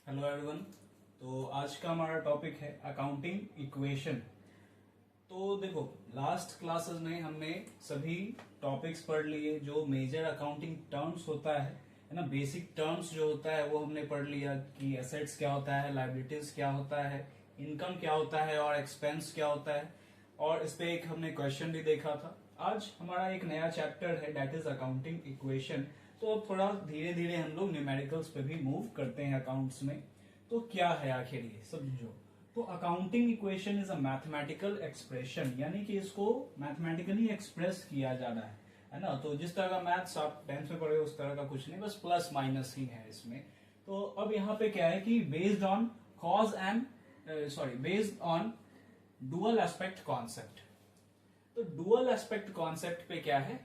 Hello everyone. तो आज का हमारा टॉपिक है अकाउंटिंग इक्वेशन। तो देखो, लास्ट क्लासेस में हमने सभी टॉपिक्स पढ़ लिए जो मेजर अकाउंटिंग टर्म्स होता है ना। बेसिक टर्म्स जो होता है वो हमने पढ़ लिया कि एसेट्स क्या होता है, लायबिलिटीज क्या होता है, इनकम क्या होता है और एक्सपेंस क्या होता है। और इस पे एक हमने क्वेश्चन भी देखा था। आज हमारा एक नया चैप्टर है दैट इज अकाउंटिंग इक्वेशन। तो अब थोड़ा धीरे धीरे हम लोग न्यूमेरिकल्स पे भी मूव करते हैं अकाउंट्स में। तो क्या है आखिर ये समझो। तो accounting equation is a mathematical expression, यानी कि इसको मैथमेटिकली एक्सप्रेस किया जाना है ना। तो जिस तरह का मैथ्स आप 10th में पढ़े उस तरह का कुछ नहीं, बस प्लस माइनस ही है इसमें। तो अब यहाँ पे क्या है कि based on cause and based on dual aspect concept. तो डुअल एस्पेक्ट कॉन्सेप्ट पे क्या है,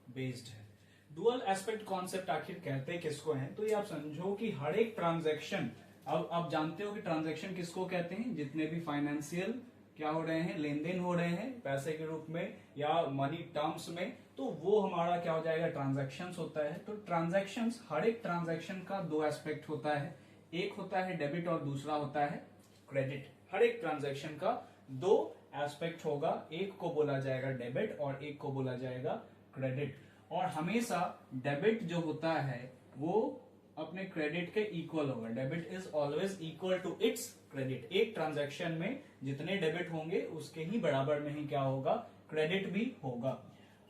बेस्ड है। डुअल एस्पेक्ट कॉन्सेप्ट आखिर कहते किसको हैं, तो ये आप समझो कि हर एक ट्रांजैक्शन, अब आप जानते हो कि ट्रांजैक्शन किसको कहते हैं, जितने भी फाइनेंशियल क्या हो रहे हैं, लेन देन हो रहे हैं पैसे के रूप में या मनी टर्म्स में, तो वो हमारा क्या हो जाएगा, ट्रांजैक्शंस होता है। तो ट्रांजैक्शंस, हर एक ट्रांजैक्शन का दो एस्पेक्ट होता है, एक होता है डेबिट और दूसरा होता है क्रेडिट। हर एक ट्रांजैक्शन का दो एस्पेक्ट होगा, एक को बोला जाएगा डेबिट और एक को बोला जाएगा क्रेडिट। और हमेशा डेबिट जो होता है वो अपने क्रेडिट के इक्वल होगा। Debit is always equal to its credit. एक ट्रांजैक्शन में जितने डेबिट होंगे उसके ही बराबर में ही क्या होगा, क्रेडिट भी होगा।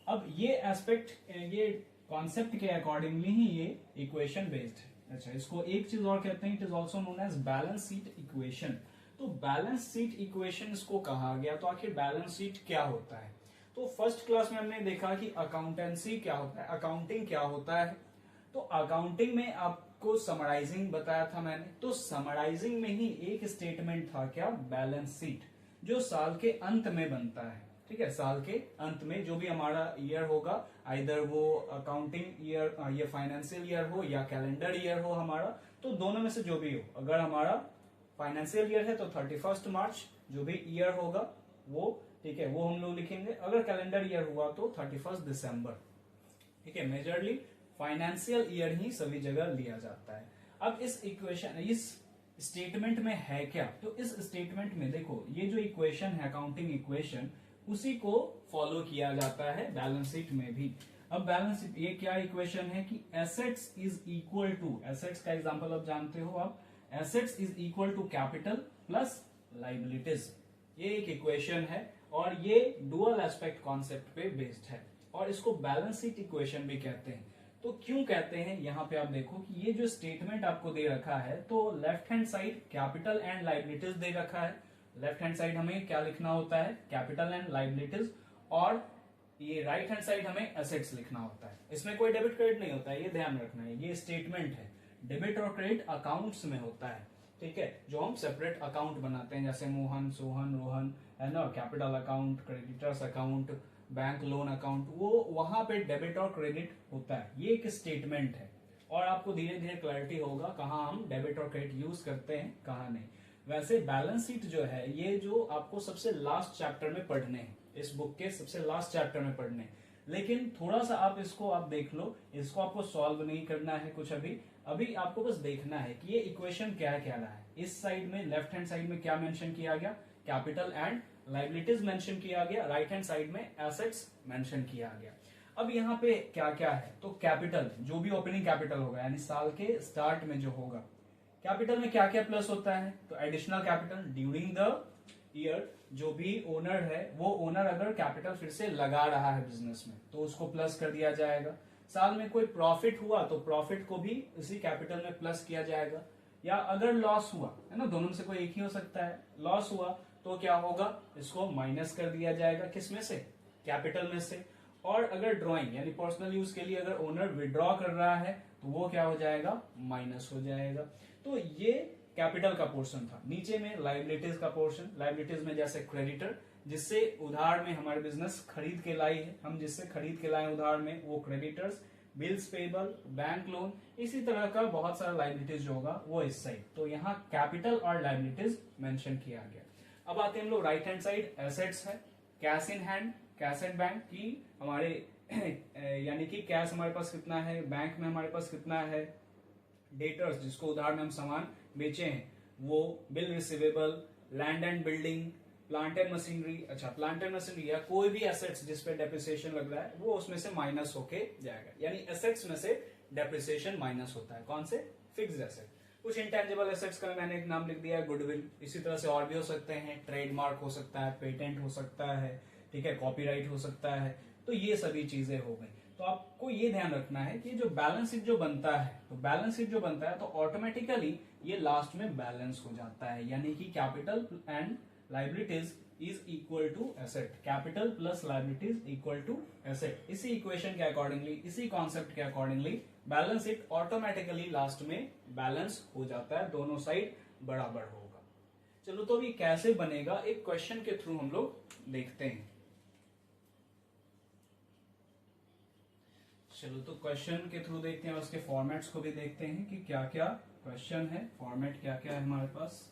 अब ये एस्पेक्ट, ये कॉन्सेप्ट के अकॉर्डिंगली ही ये इक्वेशन बेस्ड है। अच्छा, इसको एक चीज और कहते हैं, it is also known as balance sheet equation. तो बैलेंस शीट इक्वेशन इसको कहा गया। तो आखिर बैलेंस शीट क्या होता है, तो फर्स्ट क्लास में हमने देखा कि अकाउंटेंसी क्या होता है, अकाउंटिंग क्या होता है। तो अकाउंटिंग में आपको समराइजिंग बताया था मैंने। तो समराइजिंग में ही एक स्टेटमेंट था क्या, बैलेंस शीट, जो साल के अंत में बनता है। ठीक है, साल के अंत में जो भी हमारा ईयर होगा, आइदर वो अकाउंटिंग ईयर या फाइनेंशियल ईयर हो या कैलेंडर ईयर हो हमारा, तो दोनों में से जो भी हो, अगर हमारा फाइनेंशियल ईयर है तो 31 मार्च जो भी ईयर होगा वो, ठीक है, वो हम लोग लिखेंगे। अगर कैलेंडर ईयर हुआ तो 31 दिसंबर। ठीक है, मेजरली फाइनेंशियल ईयर ही सभी जगह लिया जाता है। अब इस इक्वेशन, इस स्टेटमेंट में है क्या, तो इस स्टेटमेंट में देखो, ये जो इक्वेशन है अकाउंटिंग इक्वेशन, उसी को फॉलो किया जाता है बैलेंस शीट में भी। अब बैलेंस शीट, ये क्या इक्वेशन है कि assets is equal to, assets का एग्जांपल अब जानते हो आप, assets is equal to capital plus liabilities. ये एक इक्वेशन है और ये डुअल एस्पेक्ट कॉन्सेप्ट पे बेस्ड है और इसको बैलेंस शीट इक्वेशन भी कहते हैं। तो क्यों कहते हैं, यहां पे आप देखो कि ये जो स्टेटमेंट आपको दे रखा है, तो left hand side capital and liabilities दे रखा है। लेफ्ट हैंड साइड हमें क्या लिखना होता है, कैपिटल एंड लाइबिलिटीज, और ये राइट हैंड साइड हमें एसेट्स लिखना होता है। इसमें कोई डेबिट क्रेडिट नहीं होता है, ये ध्यान रखना है। ये स्टेटमेंट है, डेबिट और क्रेडिट अकाउंट्स में होता है। ठीक है, जो हम सेपरेट अकाउंट बनाते हैं, जैसे मोहन, सोहन, रोहन, है ना, capital account, creditors account, bank loan account, वो वहां पे डेबिट और क्रेडिट होता है। ये एक स्टेटमेंट है और आपको धीरे धीरे क्लैरिटी होगा कहाँ हम डेबिट और क्रेडिट यूज करते हैं, कहाँ नहीं। वैसे बैलेंस शीट जो है, ये जो आपको सबसे लास्ट चैप्टर में पढ़ने हैं, इस बुक के सबसे लास्ट चैप्टर में पढ़ने हैं। लेकिन थोड़ा सा आप इसको आप देख लो, इसको आपको सॉल्व नहीं करना है कुछ अभी आपको बस देखना है कि ये इक्वेशन क्या कह रहा है। इस साइड में, लेफ्ट हैंड साइड में क्या मेंशन किया गया, कैपिटल एंड लाइबिलिटीज मेंशन किया गया, राइट हैंड साइड में एसेट्स मेंशन किया गया। अब यहाँ पे क्या क्या है, तो कैपिटल, जो भी ओपनिंग कैपिटल होगा, यानी साल के स्टार्ट में जो होगा, कैपिटल में क्या क्या प्लस होता है, तो additional capital during the year, जो भी ओनर है वो ओनर अगर कैपिटल फिर से लगा रहा है बिजनेस में तो उसको प्लस कर दिया जाएगा। साल में कोई प्रॉफिट हुआ तो प्रॉफिट को भी उसी कैपिटल में प्लस किया जाएगा। या अगर लॉस हुआ, है ना, दोनों में से कोई एक ही हो सकता है, लॉस हुआ तो क्या होगा, इसको माइनस कर दिया जाएगा, किस में से, कैपिटल में से। और अगर ड्रॉइंग यानी पर्सनल यूज के लिए अगर ओनर विड्रॉ कर रहा है तो वो क्या हो जाएगा, माइनस हो जाएगा। तो ये कैपिटल का पोर्शन था। नीचे में लाइबिलिटीज का पोर्शन, लाइबिलिटीज में जैसे क्रेडिटर, जिससे उधार में हमारे बिजनेस खरीद के लाई है, हम जिससे खरीद के लाए उधार में, वो creditors, bills payable, bank loan, इसी तरह का बहुत सारा लाइबिलिटीज जो होगा वो इस साइड। तो यहाँ कैपिटल और लाइबिलिटीज मेंशन किया गया। अब आते हैं हम लोग राइट हैंड साइड, एसेट्स है, cash in hand, cash at bank की हमारे यानी कि कैश हमारे पास कितना है, बैंक में हमारे पास कितना है, डेटर्स जिसको उधार में हम सामान बेचे हैं वो, bill receivable, land and building, plant and machinery, अच्छा प्लांट एंड मशीनरी या कोई भी एसेट्स जिसपे डेप्रिसिएशन लग रहा है वो उसमें से माइनस होके जाएगा। यानी एसेट्स में से डेप्रिसिएशन माइनस होता है। कौन से? Fixed asset. कुछ इंटेंजिबल एसेट्स का मैंने एक नाम लिख दिया है, गुडविल। इसी तरह से और भी हो सकते हैं, ट्रेडमार्क हो सकता है, पेटेंट हो सकता है, ठीक है, कॉपीराइट हो सकता है। तो ये सभी चीजें हो गई। तो आपको ये ध्यान रखना है कि जो बैलेंस शीट जो बनता है, तो बैलेंस शीट जो बनता है तो ऑटोमेटिकली ये लास्ट में बैलेंस हो जाता है। यानी कि capital and liabilities is equal to asset, capital plus liabilities equal to asset. इसी इक्वेशन के अकॉर्डिंगली, इसी कॉन्सेप्ट के accordingly balance sheet automatically last में बैलेंस हो जाता है, दोनों साइड बराबर होगा। चलो तो अभी कैसे बनेगा एक क्वेश्चन के थ्रू हम लोग देखते हैं। चलो तो क्वेश्चन के थ्रू देखते हैं, उसके फॉर्मेट्स को भी देखते हैं कि क्या क्या क्वेश्चन है, फॉर्मेट क्या क्या है हमारे पास।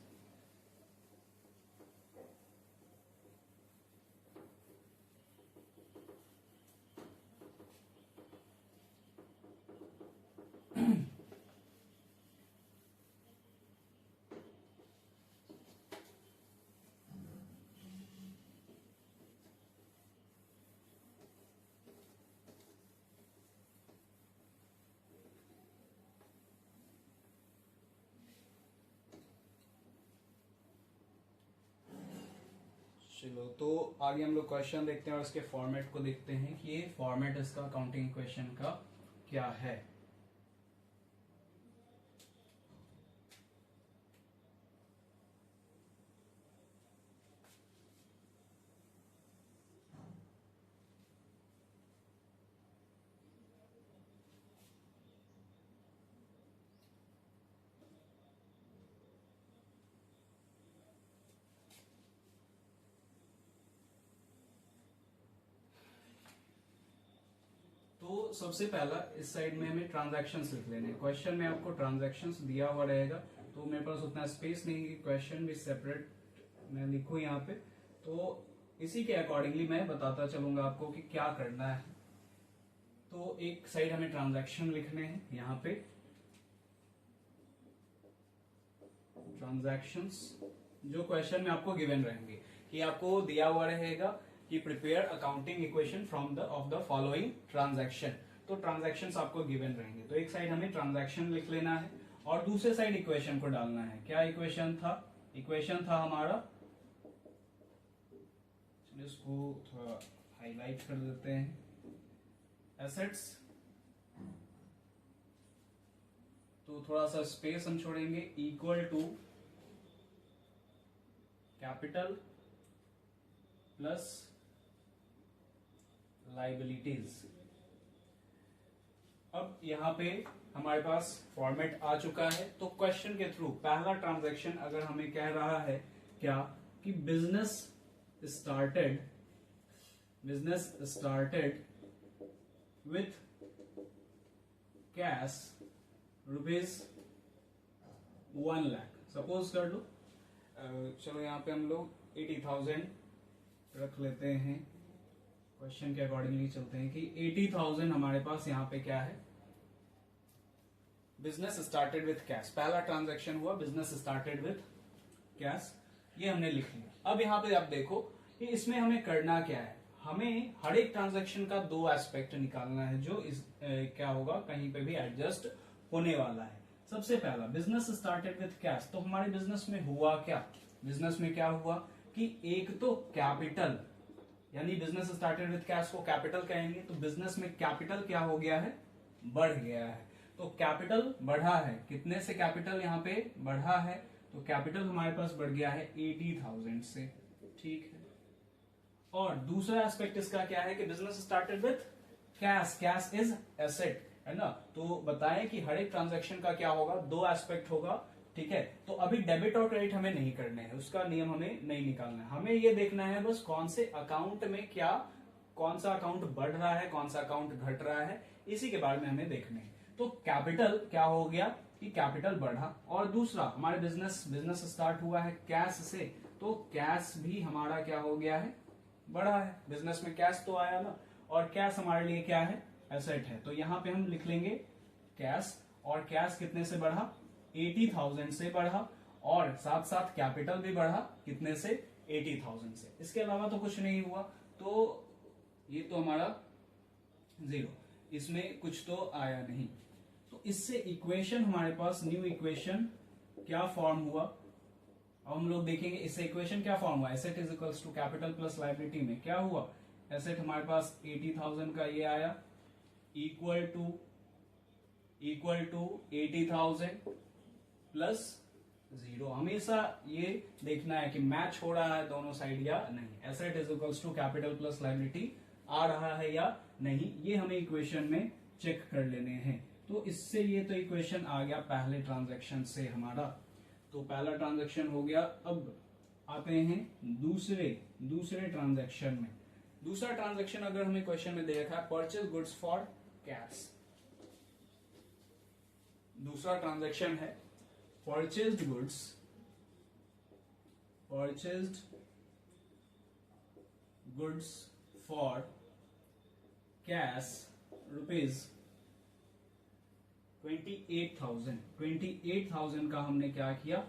चलो तो आगे हम लोग क्वेश्चन देखते हैं और इसके फॉर्मेट को देखते हैं कि ये फॉर्मेट इसका अकाउंटिंग क्वेश्चन का क्या है। तो सबसे पहला इस साइड में हमें ट्रांजैक्शंस लिख लेने हैं। क्वेश्चन में आपको ट्रांजैक्शंस दिया हुआ रहेगा, तो मेरे पास उतना स्पेस नहीं है कि क्वेश्चन भी सेपरेट मैं लिखूं यहाँ पे। तो इसी के अकॉर्डिंगली मैं बताता चलूंगा आपको कि क्या करना है। तो एक साइड हमें ट्रांजैक्शन लिखने हैं, यहाँ पे ट्रांजैक्शंस जो क्वेश्चन में आपको गिवन रहेंगे, कि आपको दिया हुआ रहेगा कि prepare accounting equation from the of the following transaction. तो ट्रांजैक्शंस आपको गिवन रहेंगे, तो एक साइड हमें ट्रांजैक्शन लिख लेना है और दूसरे साइड इक्वेशन को डालना है। क्या इक्वेशन था? इक्वेशन था हमारा, चलिए इसको थोड़ा हाईलाइट कर देते हैं, एसेट्स, तो थोड़ा सा स्पेस हम छोड़ेंगे, equal to capital plus liabilities. अब यहां पे हमारे पास फॉर्मेट आ चुका है। तो क्वेश्चन के थ्रू पहला ट्रांजैक्शन अगर हमें कह रहा है क्या कि business started with cash ₹1 lakh, suppose कर लो। चलो यहाँ पे हम लोग 80,000 रख लेते हैं, क्वेश्चन के अकॉर्डिंगली चलते हैं कि 80,000 हमारे पास यहाँ पे क्या है, बिजनेस स्टार्टेड विथ कैश। पहला ट्रांजैक्शन हुआ, बिजनेस स्टार्टेड विथ कैश, ये हमने लिख लिया। अब यहाँ पे आप देखो कि इसमें हमें करना क्या है, हमें हर एक ट्रांजैक्शन का 2 एस्पेक्ट निकालना है जो क्या होगा, कहीं पे भी एडजस्ट होने वाला है। सबसे पहला बिजनेस स्टार्टेड विथ कैश, तो हमारे बिजनेस में हुआ क्या, बिजनेस में क्या हुआ कि एक तो कैपिटल, यानी बिजनेस स्टार्टेड विथ कैश को कैपिटल कहेंगे, तो बिजनेस में कैपिटल क्या हो गया है, बढ़ गया है। तो कैपिटल बढ़ा है, कितने से कैपिटल यहाँ पे बढ़ा है, तो कैपिटल हमारे पास बढ़ गया है 80,000 से, ठीक है। और दूसरा एस्पेक्ट इसका क्या है कि business started with cash, cash is asset, है ना। तो बताएं कि हर एक ट्रांजैक्शन का क्या होगा, 2 एस्पेक्ट होगा, ठीक है। तो अभी डेबिट और क्रेडिट हमें नहीं करने हैं, उसका नियम हमें नहीं निकालना है, हमें ये देखना है बस कौन से अकाउंट में क्या, कौन सा अकाउंट बढ़ रहा है, कौन सा अकाउंट घट रहा है, इसी के बारे में हमें देखने हैं। तो कैपिटल क्या हो गया कि कैपिटल बढ़ा, और दूसरा हमारे बिजनेस स्टार्ट हुआ है कैश से, तो कैश भी हमारा क्या हो गया है, बढ़ा है। बिजनेस में कैश तो आया ना, और कैश हमारे लिए क्या है, एसेट है। तो यहां पे हम लिख लेंगे कैश, और कैश कितने से बढ़ा, 80,000 से बढ़ा, और साथ साथ कैपिटल भी बढ़ा कितने से, 80,000 से। इसके अलावा तो कुछ नहीं हुआ, तो ये तो हमारा जीरो, इसमें कुछ तो आया नहीं। तो इससे इक्वेशन हमारे पास, न्यू इक्वेशन क्या फॉर्म हुआ, अब हम लोग देखेंगे इससे इक्वेशन क्या फॉर्म हुआ। Asset is equals to capital plus liability में क्या हुआ, एसेट हमारे पास 80,000 का ये आया, इक्वल टू 80,000 प्लस जीरो। हमेशा ये देखना है कि मैच हो रहा है दोनों साइड या नहीं, asset is equals to capital plus liability आ रहा है या नहीं, ये हमें इक्वेशन में चेक कर लेने हैं। तो इससे ये तो इक्वेशन आ गया पहले ट्रांजैक्शन से हमारा, तो पहला ट्रांजैक्शन हो गया। अब आते हैं दूसरे ट्रांजैक्शन में। दूसरा ट्रांजैक्शन अगर हमें क्वेश्चन में दे रखा है परचेज गुड्स फॉर कैश, दूसरा ट्रांजैक्शन है purchased goods for cash rupees 28,000 का हमने क्या किया,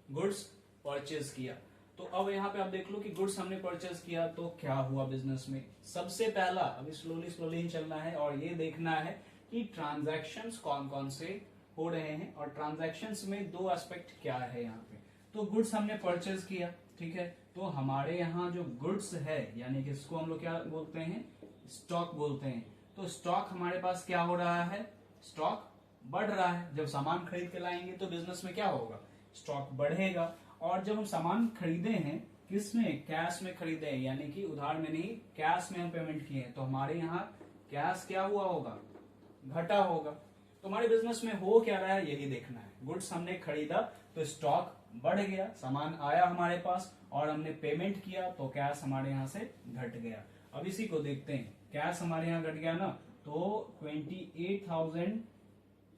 गुड्स परचेज किया। तो अब यहाँ पे आप देख लो कि गुड्स हमने परचेज किया तो क्या हुआ बिजनेस में। सबसे पहला, अभी स्लोली ही चलना है और ये देखना है कि ट्रांजैक्शंस कौन कौन से हो रहे हैं, और ट्रांजैक्शंस में दो एस्पेक्ट क्या है यहाँ पे। तो गुड्स हमने परचेज किया, ठीक है, तो हमारे यहाँ जो गुड्स है, यानी कि इसको हम लोग क्या बोलते हैं, स्टॉक बोलते हैं। तो स्टॉक हमारे पास क्या हो रहा है, स्टॉक बढ़ रहा है। जब सामान खरीद के लाएंगे तो बिजनेस में क्या होगा, स्टॉक बढ़ेगा। और जब हम सामान खरीदे हैं किस में, कैश में खरीदे हैं, यानी कि उधार में नहीं, कैश में हम पेमेंट किए हैं, तो हमारे यहाँ कैश क्या हुआ होगा, घटा होगा। तो हमारे बिजनेस में हो क्या रहा है यही देखना है। गुड्स हमने खरीदा तो स्टॉक बढ़ गया, सामान आया हमारे पास और हमने पेमेंट किया तो कैश हमारे यहाँ से घट गया। अब इसी को देखते हैं, कैश हमारे यहाँ घट गया ना, तो 28,000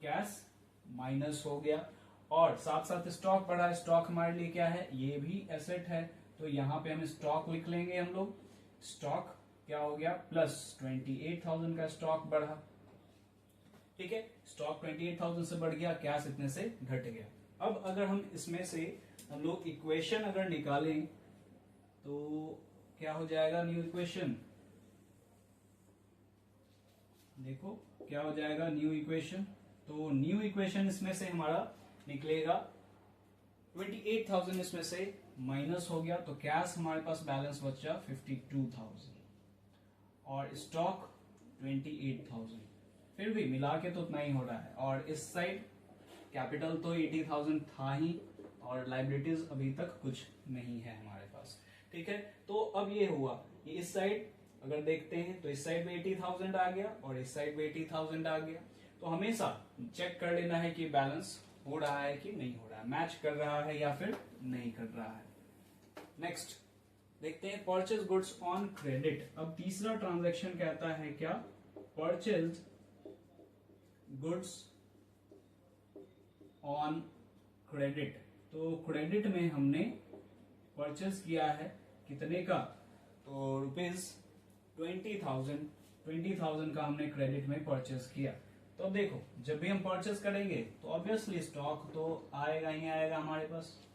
कैश माइनस हो गया, और साथ साथ स्टॉक बढ़ा। स्टॉक हमारे लिए क्या है, ये भी एसेट है, तो यहाँ पे हम स्टॉक लिख लेंगे हम लोग। स्टॉक क्या हो गया, प्लस 28,000 का स्टॉक बढ़ा, ठीक है, स्टॉक 28,000 से बढ़ गया, कैश इतने से घट गया। अब अगर हम इसमें से हम लोग इक्वेशन अगर निकालें तो क्या हो जाएगा, न्यू इक्वेशन, देखो क्या हो जाएगा न्यू इक्वेशन। तो न्यू इक्वेशन इसमें से हमारा निकलेगा 28,000 इसमें से माइनस हो गया, तो कैश हमारे पास बैलेंस बचा 52,000 और स्टॉक 28,000। फिर भी मिला के तो उतना ही हो रहा है, और इस साइड कैपिटल तो 80,000 था ही, और लाइबिलिटीज अभी तक कुछ नहीं है हमारे पास, ठीक है। तो अब ये हुआ कि इस साइड अगर देखते हैं तो इस साइड में 80,000 आ गया और इस साइड में 80,000 आ गया। तो हमेशा चेक कर लेना है कि बैलेंस हो रहा है कि नहीं हो रहा है, मैच कर रहा है या फिर नहीं कर रहा है। नेक्स्ट देखते हैं परचेज गुड्स ऑन क्रेडिट। अब तीसरा ट्रांजैक्शन कहता है क्या, परचेज गुड्स ऑन क्रेडिट। तो क्रेडिट में हमने परचेज किया है कितने का, तो रुपीज 20,000 का हमने क्रेडिट में परचेज किया। तो अब देखो, जब भी हम परचेज करेंगे तो ऑब्वियसली स्टॉक तो आएगा ही आएगा हमारे पास,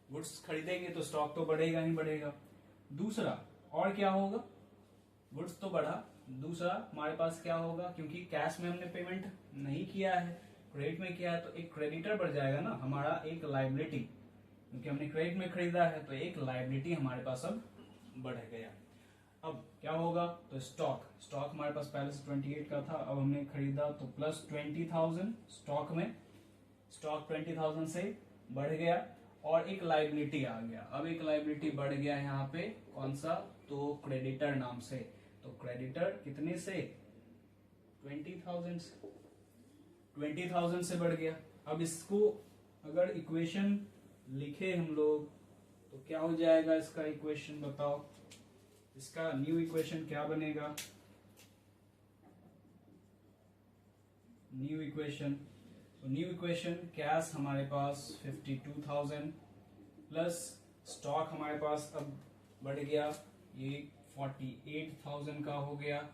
गुड्स खरीदेंगे तो स्टॉक तो बढ़ेगा ही बढ़ेगा। दूसरा और क्या होगा, गुड्स तो बढ़ा, दूसरा हमारे पास क्या होगा, क्योंकि कैश में हमने पेमेंट नहीं किया है, क्रेडिट में किया है, तो एक क्रेडिटर बढ़ जाएगा ना हमारा, एक लायबिलिटी, क्योंकि हमने क्रेडिट में खरीदा है तो एक लायबिलिटी हमारे पास अब बढ़ गया। अब क्या होगा, तो स्टॉक हमारे पास पहले से 28 का था, अब हमने खरीदा तो प्लस 20,000 स्टॉक में, स्टॉक 20,000 से बढ़ गया और एक लायबिलिटी आ गया। अब एक लायबिलिटी बढ़ गया यहाँ पे, कौन सा, तो क्रेडिटर नाम से। तो क्रेडिटर कितने से, 20,000 से बढ़ गया। अब इसको अगर इक्वेशन लिखे हम लोग तो क्या हो जाएगा इसका इक्वेशन, बताओ इसका न्यू इक्वेशन क्या बनेगा। न्यू इक्वेशन, तो न्यू इक्वेशन कैश हमारे पास 52,000 प्लस स्टॉक हमारे पास अब बढ़ गया, ये 48,000 का हो गया,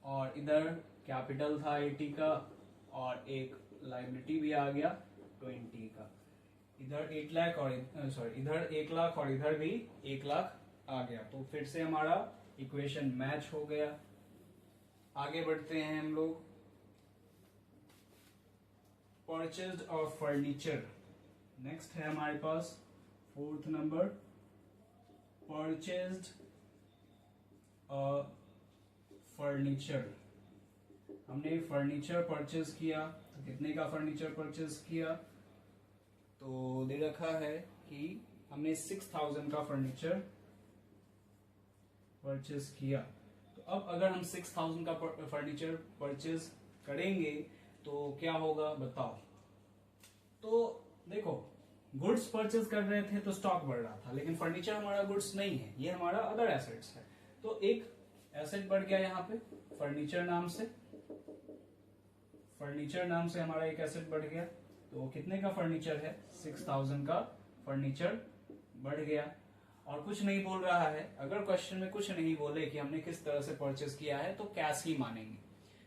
और इधर कैपिटल था 80 का और एक लाइबिलिटी भी आ गया 20 का। इधर 8 लाख और इधर 1 लाख और इधर भी 1 लाख आ गया। तो फिर से हमारा इक्वेशन मैच हो गया। आगे बढ़ते हैं हम लोग। परचेज्ड ऑफ फर्नीचर नेक्स्ट है हमारे पास 4th नंबर। परचेज्ड फर्नीचर, हमने फर्नीचर परचेज किया। तो कितने का फर्नीचर परचेज किया? तो दे रखा है कि हमने 6000 का फर्नीचर परचेज किया। तो अब अगर हम 6000 का फर्नीचर परचेज करेंगे तो क्या होगा बताओ। तो देखो, गुड्स परचेज कर रहे थे तो स्टॉक बढ़ रहा था, लेकिन फर्नीचर हमारा गुड्स नहीं है, ये हमारा अदर एसेट्स है। तो एक एसेट बढ़ गया यहाँ पे फर्नीचर नाम से, फर्नीचर नाम से हमारा एक एसेट बढ़ गया। तो कितने का फर्नीचर है? 6000 का फर्नीचर बढ़ गया। और कुछ नहीं बोल रहा है, अगर क्वेश्चन में कुछ नहीं बोले कि हमने किस तरह से परचेज किया है तो कैश ही मानेंगे,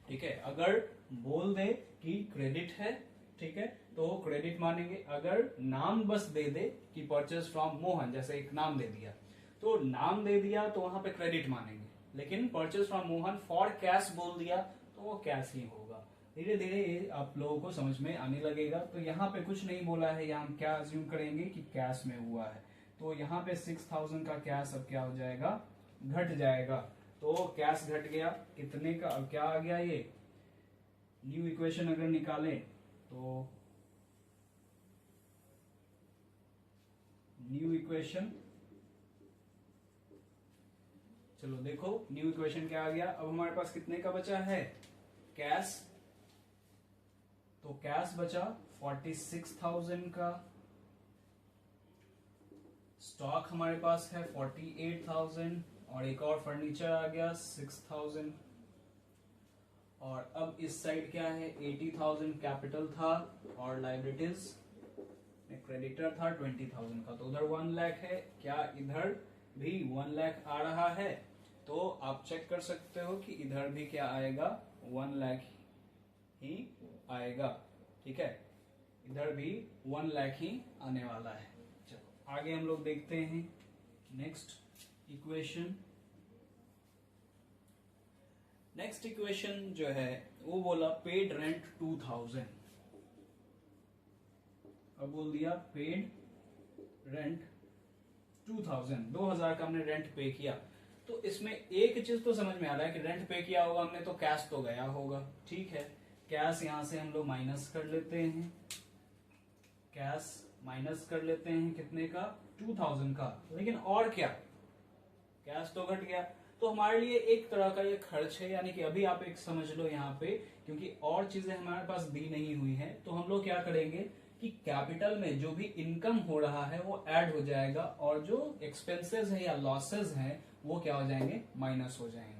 ठीक है। अगर बोल दे कि क्रेडिट है, ठीक है, तो क्रेडिट मानेंगे। अगर नाम बस दे दे कि परचेज फ्रॉम मोहन, जैसे एक नाम दे दिया, तो नाम दे दिया तो वहां पे क्रेडिट मानेंगे। लेकिन purchase from Mohan for cash बोल दिया तो वो कैश ही होगा। धीरे धीरे आप लोगों को समझ में आने लगेगा। तो यहाँ पे कुछ नहीं बोला है, यहाँ हम क्या अज्यूम करेंगे कि कैश में हुआ है। तो यहाँ पे 6000 का कैश अब क्या हो जाएगा? घट जाएगा। तो कैश घट गया, कितने का? अब क्या आ गया? ये न्यू इक्वेशन अगर निकालें तो न्यू इक्वेशन, चलो देखो न्यू इक्वेशन क्या आ गया। अब हमारे पास कितने का बचा है? कैश। तो कैश बचा 46,000 का। स्टॉक हमारे पास है 48,000 और एक और फर्नीचर आ गया 6,000। और अब इस साइड क्या है? 80,000 कैपिटल था और लाइबिलिटीज में क्रेडिटर था 20,000 का। तो उधर 1 लाख है। क्या इधर भी 1 लाख आ रहा है? तो आप चेक कर सकते हो कि इधर भी क्या आएगा? 1 लाख ही आएगा, ठीक है। इधर भी 1 लाख ही आने वाला है। चलो आगे हम लोग देखते हैं नेक्स्ट इक्वेशन। नेक्स्ट इक्वेशन जो है वो बोला पेड रेंट 2000। अब बोल दिया पेड रेंट 2000 का हमने रेंट पे किया। तो इसमें एक चीज तो समझ में आ रहा है कि रेंट पे किया होगा हमने तो कैश तो गया होगा, ठीक है। कैश यहां से हम लोग माइनस कर लेते हैं, कैश माइनस कर लेते हैं कितने का? 2000 का। लेकिन और क्या, कैश तो घट गया। तो हमारे लिए एक तरह का ये खर्च है, यानी कि अभी आप एक समझ लो यहाँ पे, क्योंकि और चीजें हमारे पास दी नहीं हुई है। तो हम लोग क्या करेंगे कि कैपिटल में जो भी इनकम हो रहा है वो ऐड हो जाएगा और जो एक्सपेंसेस है या लॉसेस हैं वो क्या हो जाएंगे? माइनस हो जाएंगे।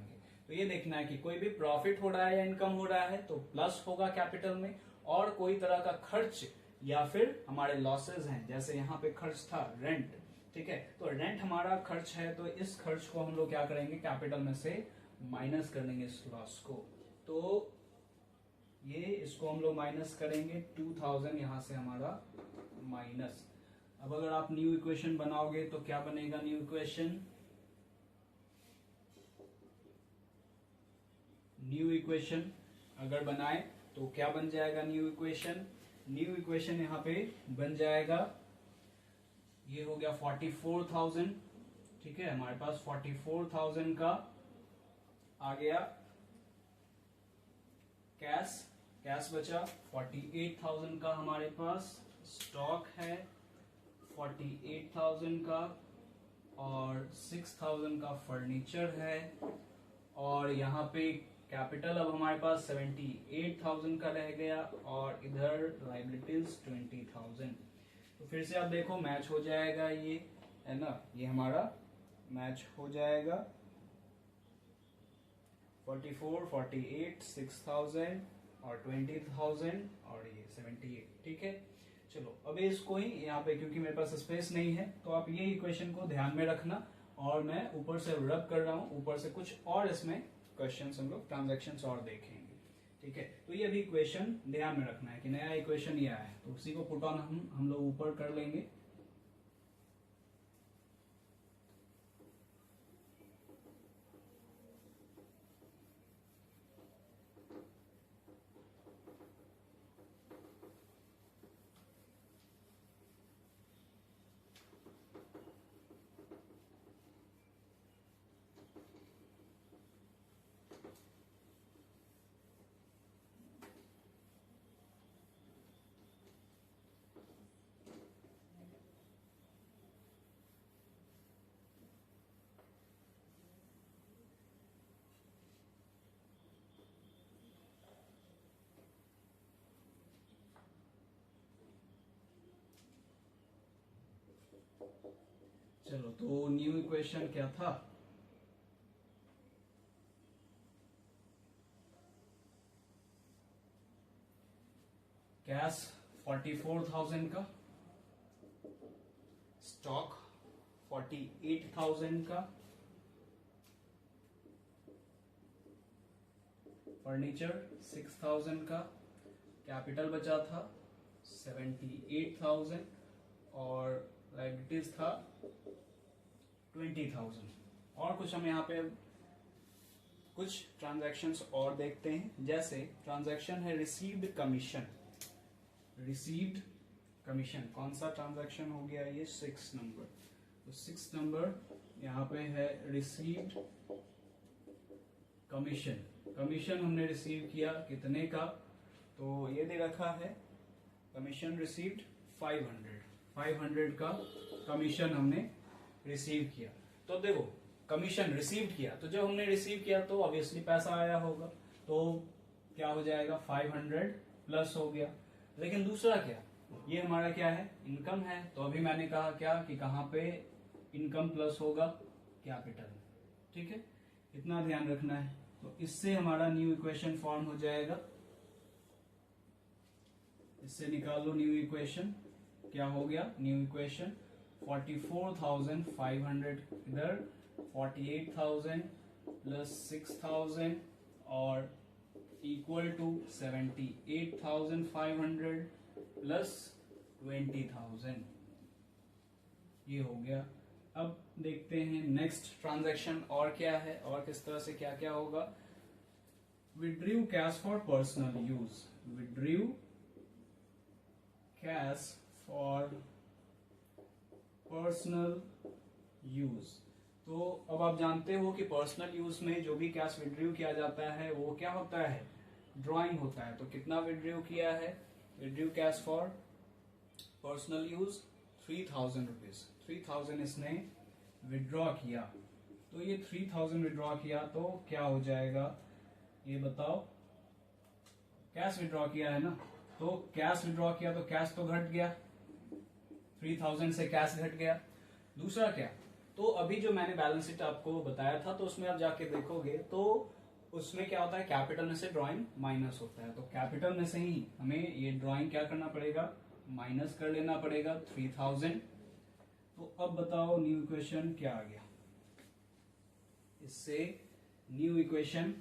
तो ये देखना है कि कोई भी प्रॉफिट हो रहा है या इनकम हो रहा है तो प्लस होगा कैपिटल में, और कोई तरह का खर्च या फिर हमारे लॉसेस हैं, जैसे यहाँ पे खर्च था रेंट, ठीक है। तो रेंट हमारा खर्च है, तो इस खर्च को हम लोग क्या करेंगे? कैपिटल में से माइनस कर देंगे इस लॉस को। तो ये इसको हम लोग माइनस करेंगे 2000 यहां से हमारा माइनस। अब अगर आप न्यू इक्वेशन बनाओगे तो क्या बनेगा न्यू इक्वेशन? न्यू इक्वेशन अगर बनाए तो क्या बन जाएगा न्यू इक्वेशन? न्यू इक्वेशन यहाँ पे बन जाएगा, ये हो गया 44,000, ठीक है। हमारे पास 44,000 का आ गया कैश, कैश बचा 48,000 का। हमारे पास स्टॉक है 48,000 का और 6,000 का फर्नीचर है। और यहाँ पे कैपिटल अब हमारे पास 78,000 का रह गया और इधर लाइबिलिटीज 20,000। तो फिर से आप देखो मैच हो जाएगा, ये है ना, ये हमारा मैच हो जाएगा 44, 48, 6,000 और 20,000 और ये 78, ठीक है। चलो अब इसको ही यहाँ पे, क्योंकि मेरे पास स्पेस नहीं है, तो आप ये इक्वेशन को ध्यान में रखना। और मैं ऊपर से रब कर रहा हूँ, ऊपर से कुछ और इसमें क्वेश्चंस हम लोग ट्रांजैक्शंस और देखेंगे, ठीक है, तो ये अभी इक्वेशन ध्यान में रखना है कि नया इक्वेशन ये आया है, तो उसी को पुट ऑन हम लोग ऊपर कर लेंगे। चलो, तो न्यू इक्वेशन क्या था? कैश 44,000 का, स्टॉक 48,000 का, फर्नीचर 6,000 का, कैपिटल बचा था 78,000 और लायबिलिटीज था 20,000। और कुछ हम यहाँ पे कुछ ट्रांजैक्शंस और देखते हैं, जैसे ट्रांजैक्शन है रिसीव्ड कमीशन। रिसीव्ड कमीशन कौन सा ट्रांजैक्शन हो गया? ये 6 नंबर। तो 6 नंबर यहाँ पे है रिसीव्ड कमीशन। कमीशन हमने रिसीव किया कितने का? तो ये दे रखा है कमीशन रिसीव्ड 500 का कमीशन हमने रिसीव किया। तो देखो, कमीशन रिसीव किया, तो जब हमने रिसीव किया तो ऑब्वियसली पैसा आया होगा, तो क्या हो जाएगा? 500 प्लस हो गया। लेकिन दूसरा क्या, ये हमारा क्या है? इनकम है। तो अभी मैंने कहा क्या कि कहाँ पे इनकम प्लस होगा? कैपिटल। ठीक है, इतना ध्यान रखना है। तो इससे हमारा न्यू इक्वेशन फॉर्म हो जाएगा। इससे निकाल लो न्यू इक्वेशन। क्या हो गया न्यू इक्वेशन? 44,500 इधर, 48,000 प्लस 6,000 और इक्वल टू 78,500 प्लस 20,000। ये हो गया। अब देखते हैं नेक्स्ट ट्रांजैक्शन और क्या है और किस तरह से क्या क्या होगा। Withdrew cash for personal use. Withdrew cash for personal use. तो अब आप जानते हो कि पर्सनल यूज में जो भी कैश विड्रू किया जाता है वो क्या होता है? ड्रॉइंग होता है। तो कितना विड्रू किया है? Withdrew cash for personal use 3,000 rupees. 3,000 इसने विड्रॉ किया। तो ये 3,000 विड्रॉ किया तो क्या हो जाएगा ये बताओ? कैश विड्रॉ किया है ना, तो कैश विड्रॉ किया तो कैश तो घट गया, 3,000 से कैश घट गया। दूसरा क्या, तो अभी जो मैंने बैलेंस शीट आपको बताया था तो उसमें आप जाके देखोगे तो उसमें क्या होता है? कैपिटल में से ड्राइंग माइनस होता है। तो कैपिटल में से ही हमें ये ड्राइंग क्या करना पड़ेगा? माइनस कर लेना पड़ेगा 3,000। तो अब बताओ न्यू इक्वेशन क्या आ गया? इससे न्यू इक्वेशन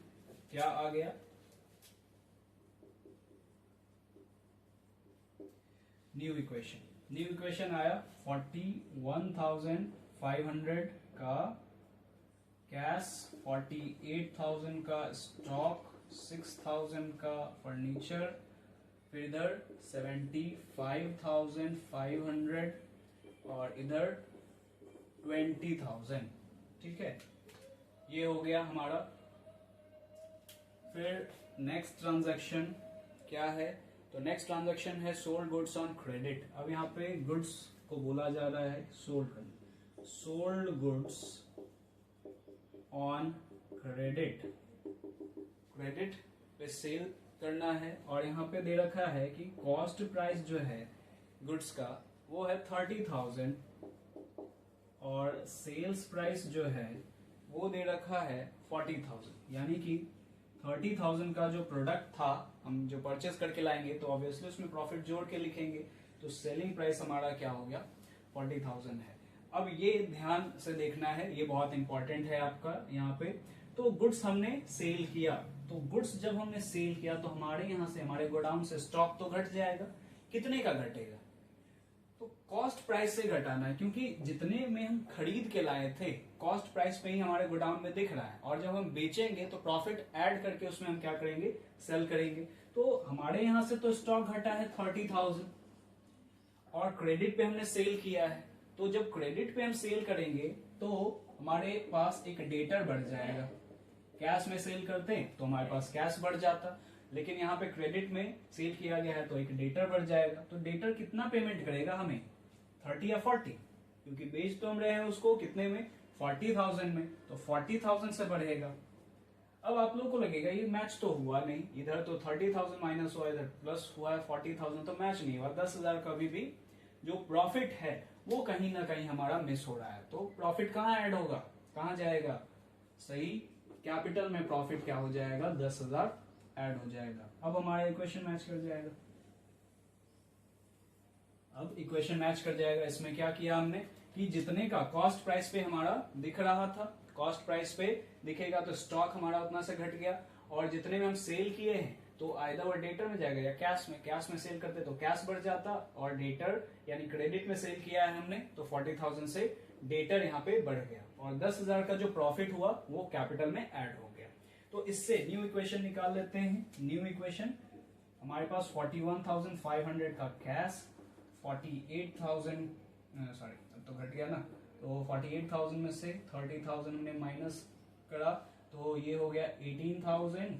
क्या आ गया? न्यू इक्वेशन आया 41,500 का कैश, 48,000 का स्टॉक, 6,000 का फर्नीचर, फिर इधर 75,500 और इधर 20,000। ठीक है, ये हो गया हमारा। फिर नेक्स्ट ट्रांजैक्शन क्या है? तो नेक्स्ट ट्रांजैक्शन है सोल्ड गुड्स ऑन क्रेडिट। अब यहाँ पे गुड्स को बोला जा रहा है सोल्ड करना। Sold goods on credit. Credit पे सेल करना है और यहाँ पे दे रखा है कि कॉस्ट प्राइस जो है गुड्स का वो है 30,000 और सेल्स प्राइस जो है वो दे रखा है 40,000। यानी कि 30,000 का जो प्रोडक्ट था हम जो परचेस करके लाएंगे तो ऑब्वियसली उसमें प्रॉफिट जोड़ के लिखेंगे। तो सेलिंग प्राइस हमारा क्या हो गया? 40,000 है। अब ये ध्यान से देखना है, ये बहुत इंपॉर्टेंट है आपका यहाँ पे। तो गुड्स हमने सेल किया, तो गुड्स जब हमने सेल किया तो हमारे यहाँ से, हमारे गोडाउन से स्टॉक तो घट जाएगा। कितने का घटेगा? तो कॉस्ट प्राइस से घटाना है, क्योंकि जितने में हम खरीद के लाए थे कॉस्ट प्राइस पे ही हमारे गोडाउन में दिख रहा है, और जब हम बेचेंगे तो प्रॉफिट ऐड करके उसमें हम क्या करेंगे, सेल करेंगे। तो हमारे यहाँ से तो स्टॉक घटा है 30,000 और क्रेडिट पे हमने सेल किया है। तो जब क्रेडिट पे हम सेल करेंगे तो हमारे पास एक डेटर बढ़ जाएगा। कैश में सेल करते हैं तो हमारे पास कैश बढ़ जाता, लेकिन यहाँ पे क्रेडिट में सेल किया गया है तो एक डेटर बढ़ जाएगा। तो डेटर कितना पेमेंट करेगा हमें, 30 या 40? क्योंकि बेच तो हम रहे हैं उसको कितने में, 40,000 में, तो 40,000 से बढ़ेगा। अब आप लोगों को लगेगा ये मैच तो हुआ नहीं, इधर तो 30,000 माइनस हुआ, इधर प्लस हुआ है 40,000, तो मैच नहीं हुआ। 10,000 कभी भी जो प्रॉफिट है वो कहीं ना कहीं हमारा मिस हो रहा है। तो प्रॉफिट कहाँ ऐड होगा, कहाँ जाएगा, सही कैपिटल में प्रॉफिट क्या हो जाएगा, 10,000 ऐड हो जाएगा। अब हमारा इक्वेशन मैच कर जाएगा। अब इक्वेशन मैच कर जाएगा। इसमें क्या किया हमने कि जितने का कॉस्ट प्राइस पे हमारा दिख रहा था, कॉस्ट प्राइस पे दिखेगा तो स्टॉक हमारा उतना से घट गया, और जितने में हम सेल किए हैं तो आइदर वो डेटर में जाएगा या कैश में। कैश में सेल करते तो कैश बढ़ जाता, और डेटर यानी क्रेडिट में सेल किया है हमने तो 40,000 से डेटर यहाँ पे बढ़ गया, और 10,000 का जो प्रॉफिट हुआ वो कैपिटल में ऐड हो गया। तो इससे न्यू इक्वेशन निकाल लेते हैं। न्यू इक्वेशन हमारे पास 41,500 का कैश, 48,000 सॉरी अब तो घट गया ना, तो 48,000 में से 30,000 हमने माइनस करा तो ये हो गया 18,000,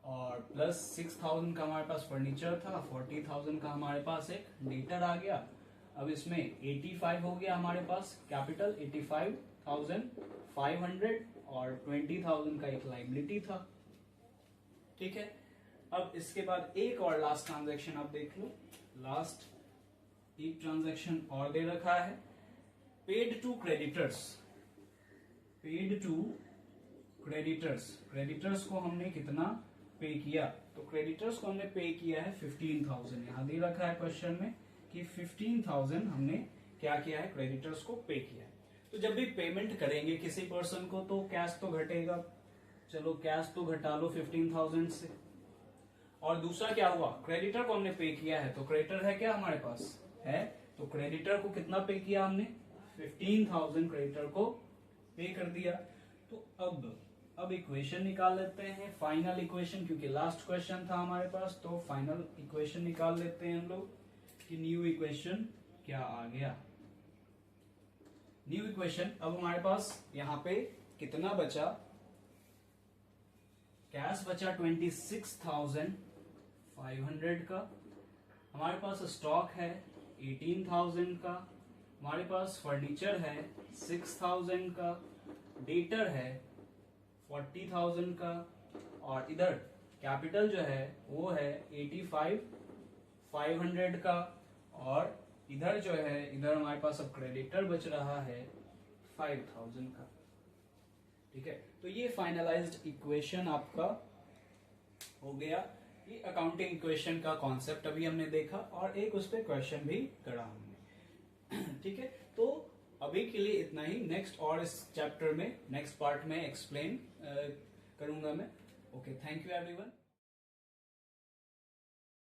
और प्लस 6,000 का हमारे पास फर्नीचर था, 40,000 का हमारे पास एक डेटर आ गया। अब इसमें 85 हो गया हमारे पास कैपिटल, 85,500, और 20,000 का एक लाइबिलिटी था। ठीक है। अब इसके बाद एक और लास्ट ट्रांजैक्शन आप देख लो। लास्ट एक ट्रांजैक्शन और दे रखा है, paid to creditors. Paid to creditors, creditors को हमने कितना पे किया, तो क्रेडिटर्स को हमने पे किया है 15,000। यहां दे रखा है क्वेश्चन में कि 15,000 हमने क्या किया है, क्रेडिटर्स को पे किया है। तो जब भी पेमेंट करेंगे किसी पर्सन को तो कैश तो घटेगा, चलो कैश तो घटा लो 15,000 से। और दूसरा क्या हुआ, क्रेडिटर को हमने पे किया है, तो क्रेडिटर है क्या हमारे पास है, तो क्रेडिटर को कितना पे किया हमने, 15,000 क्रेडिटर को पे कर दिया। तो अब इक्वेशन निकाल लेते हैं, फाइनल इक्वेशन, क्योंकि लास्ट क्वेश्चन था हमारे पास, तो फाइनल इक्वेशन निकाल लेते हैं हम लोग कि न्यू इक्वेशन क्या आ गया। न्यू इक्वेशन, अब हमारे पास यहाँ पे कितना बचा, कैश बचा 26,500 का, हमारे पास स्टॉक है 18,000 का, हमारे पास फर्नीचर है 6,000 का, डेटर है 40,000 का, और इधर कैपिटल जो है वो है 85,500 का, और इधर जो है, इधर हमारे पास अब क्रेडिटर बच रहा है 5,000 का। ठीक है, तो ये फाइनलाइज्ड इक्वेशन आपका हो गया। ये अकाउंटिंग इक्वेशन का कॉन्सेप्ट अभी हमने देखा, और एक उस पर क्वेश्चन भी करा हमने। ठीक है, तो अभी के लिए इतना ही। नेक्स्ट और इस चैप्टर में नेक्स्ट पार्ट में एक्सप्लेन करूंगा मैं। Okay, thank you everyone.